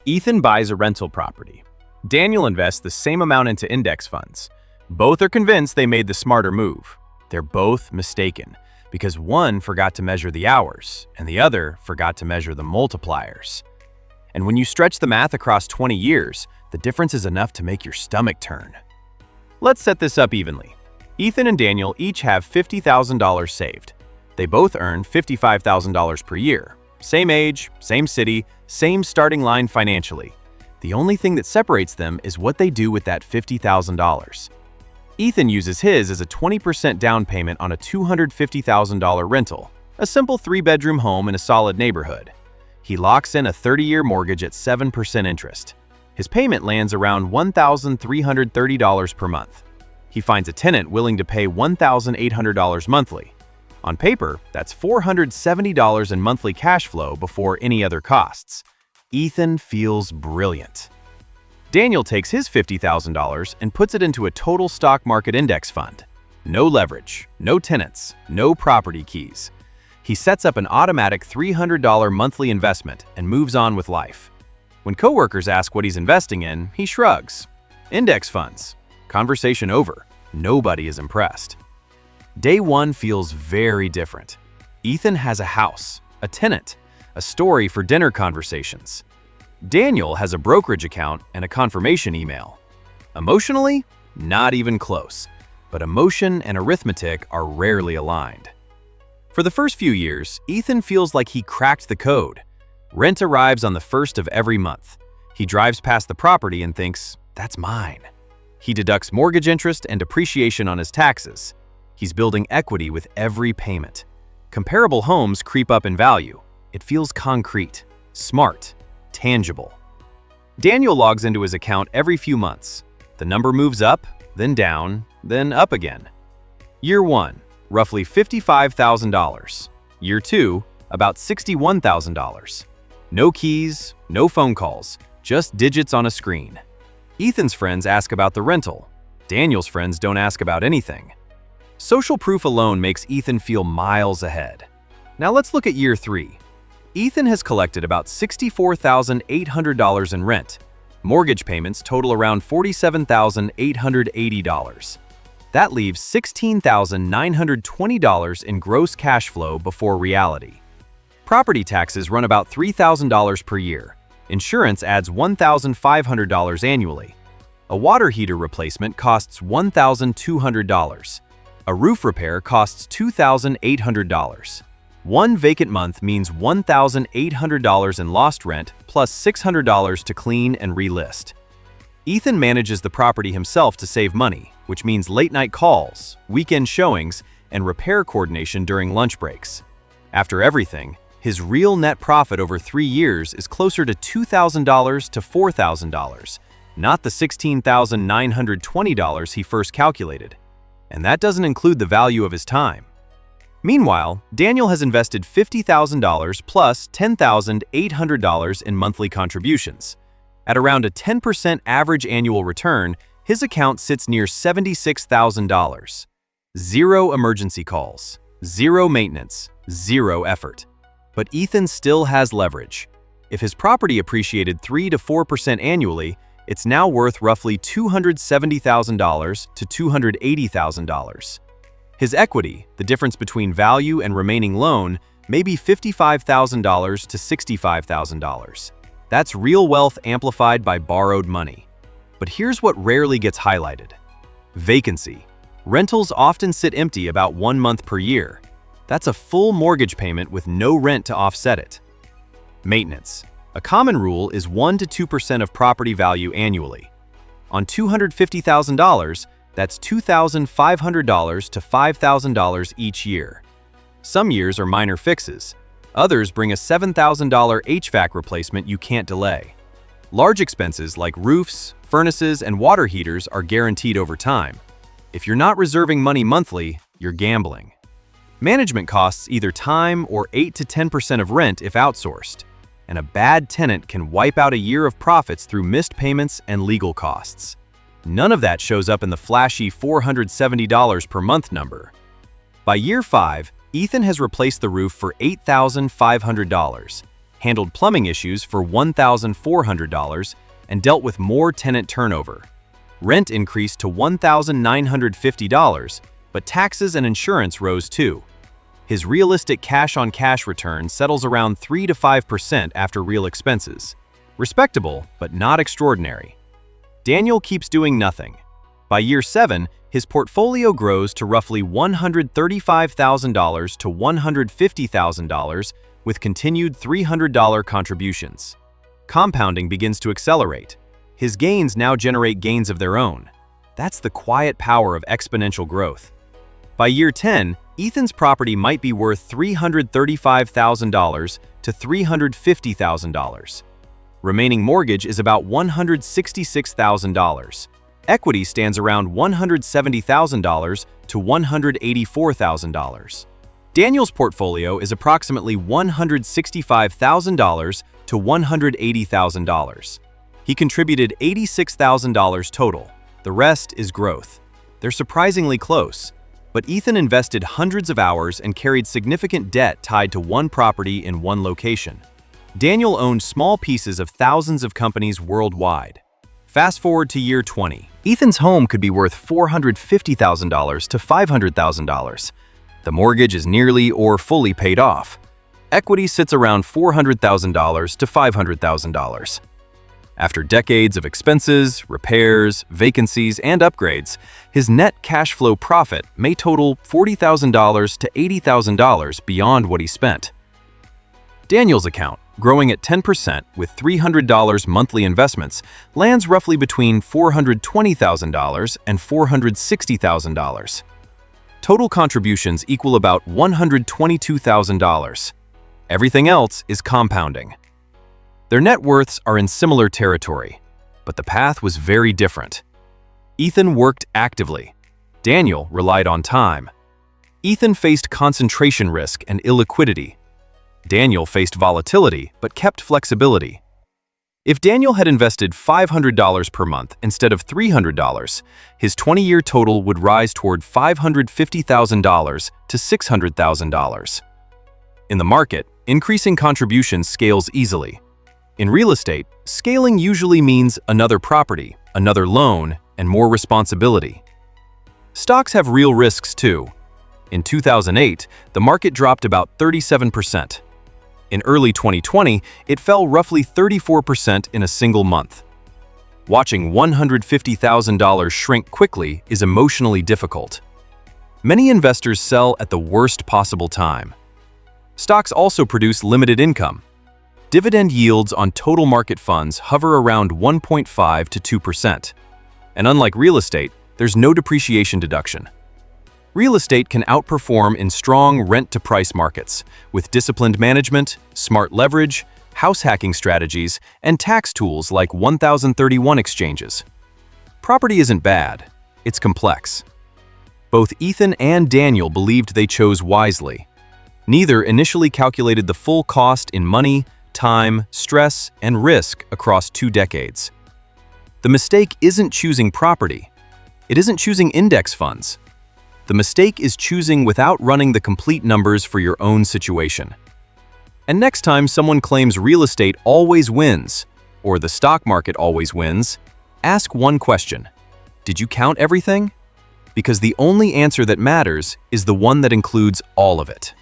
Ethan buys a rental property. Daniel invests the same amount into index funds. Both are convinced they made the smarter move. They're both mistaken, because one forgot to measure the hours, and the other forgot to measure the multipliers. And when you stretch the math across 20 years, the difference is enough to make your stomach turn. Let's set this up evenly. Ethan and Daniel each have $50,000 saved. They both earn $55,000 per year. Same age, same city, same starting line financially. The only thing that separates them is what they do with that $50,000. Ethan uses his as a 20% down payment on a $250,000 rental, a simple 3-bedroom home in a solid neighborhood. He locks in a 30-year mortgage at 7% interest. His payment lands around $1,330 per month. He finds a tenant willing to pay $1,800 monthly. On paper, that's $470 in monthly cash flow before any other costs. Ethan feels brilliant. Daniel takes his $50,000 and puts it into a total stock market index fund. No leverage, no tenants, no property keys. He sets up an automatic $300 monthly investment and moves on with life. When coworkers ask what he's investing in, he shrugs. Index funds. Conversation over. Nobody is impressed. Day one feels very different. Ethan has a house, a tenant, a story for dinner conversations. Daniel has a brokerage account and a confirmation email. Emotionally, not even close, but emotion and arithmetic are rarely aligned. For the first few years, Ethan feels like he cracked the code. Rent arrives on the first of every month. He drives past the property and thinks, "That's mine." He deducts mortgage interest and depreciation on his taxes. He's building equity with every payment. Comparable homes creep up in value. It feels concrete, smart, tangible. Daniel logs into his account every few months. The number moves up, then down, then up again. Year 1, roughly $55,000. Year 2, about $61,000. No keys, no phone calls, just digits on a screen. Ethan's friends ask about the rental. Daniel's friends don't ask about anything. Social proof alone makes Ethan feel miles ahead. Now let's look at year 3. Ethan has collected about $64,800 in rent. Mortgage payments total around $47,880. That leaves $16,920 in gross cash flow before reality. Property taxes run about $3,000 per year. Insurance adds $1,500 annually. A water heater replacement costs $1,200. A roof repair costs $2,800. One vacant month means $1,800 in lost rent plus $600 to clean and relist. Ethan manages the property himself to save money, which means late-night calls, weekend showings, and repair coordination during lunch breaks. After everything, his real net profit over 3 years is closer to $2,000 to $4,000, not the $16,920 he first calculated. And that doesn't include the value of his time. Meanwhile, Daniel has invested $50,000 plus $10,800 in monthly contributions. At around a 10% average annual return, his account sits near $76,000. Zero emergency calls, zero maintenance, zero effort. But Ethan still has leverage. If his property appreciated 3 to 4% annually, it's now worth roughly $270,000 to $280,000. His equity, the difference between value and remaining loan, may be $55,000 to $65,000. That's real wealth amplified by borrowed money. But here's what rarely gets highlighted. Vacancy. Rentals often sit empty about 1 month per year. That's a full mortgage payment with no rent to offset it. Maintenance. A common rule is 1 to 2% of property value annually. On $250,000, that's $2,500 to $5,000 each year. Some years are minor fixes. Others bring a $7,000 HVAC replacement you can't delay. Large expenses like roofs, furnaces, and water heaters are guaranteed over time. If you're not reserving money monthly, you're gambling. Management costs either time or 8 to 10% of rent if outsourced. And a bad tenant can wipe out a year of profits through missed payments and legal costs. None of that shows up in the flashy $470 per month number. By year 5, Ethan has replaced the roof for $8,500. handled plumbing issues for $1,400, and dealt with more tenant turnover. Rent increased to $1,950, but taxes and insurance rose too. His realistic cash-on-cash return settles around 3 to 5% after real expenses. Respectable, but not extraordinary. Daniel keeps doing nothing. By year 7, his portfolio grows to roughly $135,000 to $150,000 with continued $300 contributions. Compounding begins to accelerate. His gains now generate gains of their own. That's the quiet power of exponential growth. By year 10, Ethan's property might be worth $335,000 to $350,000. Remaining mortgage is about $166,000. Equity stands around $170,000 to $184,000. Daniel's portfolio is approximately $165,000 to $180,000. He contributed $86,000 total. The rest is growth. They're surprisingly close, but Ethan invested hundreds of hours and carried significant debt tied to one property in one location. Daniel owned small pieces of thousands of companies worldwide. Fast forward to year 20. Ethan's home could be worth $450,000 to $500,000. The mortgage is nearly or fully paid off. Equity sits around $400,000 to $500,000. After decades of expenses, repairs, vacancies, and upgrades, his net cash flow profit may total $40,000 to $80,000 beyond what he spent. Daniel's account, growing at 10% with $300 monthly investments, lands roughly between $420,000 and $460,000. Total contributions equal about $122,000. Everything else is compounding. Their net worths are in similar territory, but the path was very different. Ethan worked actively. Daniel relied on time. Ethan faced concentration risk and illiquidity. Daniel faced volatility but kept flexibility. If Daniel had invested $500 per month instead of $300, his 20-year total would rise toward $550,000 to $600,000. In the market, increasing contributions scales easily. In real estate, scaling usually means another property, another loan, and more responsibility. Stocks have real risks too. In 2008, the market dropped about 37%. In early 2020, it fell roughly 34% in a single month. Watching $150,000 shrink quickly is emotionally difficult. Many investors sell at the worst possible time. Stocks also produce limited income. Dividend yields on total market funds hover around 1.5 to 2%. And unlike real estate, there's no depreciation deduction. Real estate can outperform in strong rent-to-price markets, with disciplined management, smart leverage, house hacking strategies, and tax tools like 1031 exchanges. Property isn't bad, it's complex. Both Ethan and Daniel believed they chose wisely. Neither initially calculated the full cost in money, time, stress, and risk across 2 decades. The mistake isn't choosing property. It isn't choosing index funds. The mistake is choosing without running the complete numbers for your own situation. And next time someone claims real estate always wins, or the stock market always wins, ask one question. Did you count everything? Because the only answer that matters is the one that includes all of it.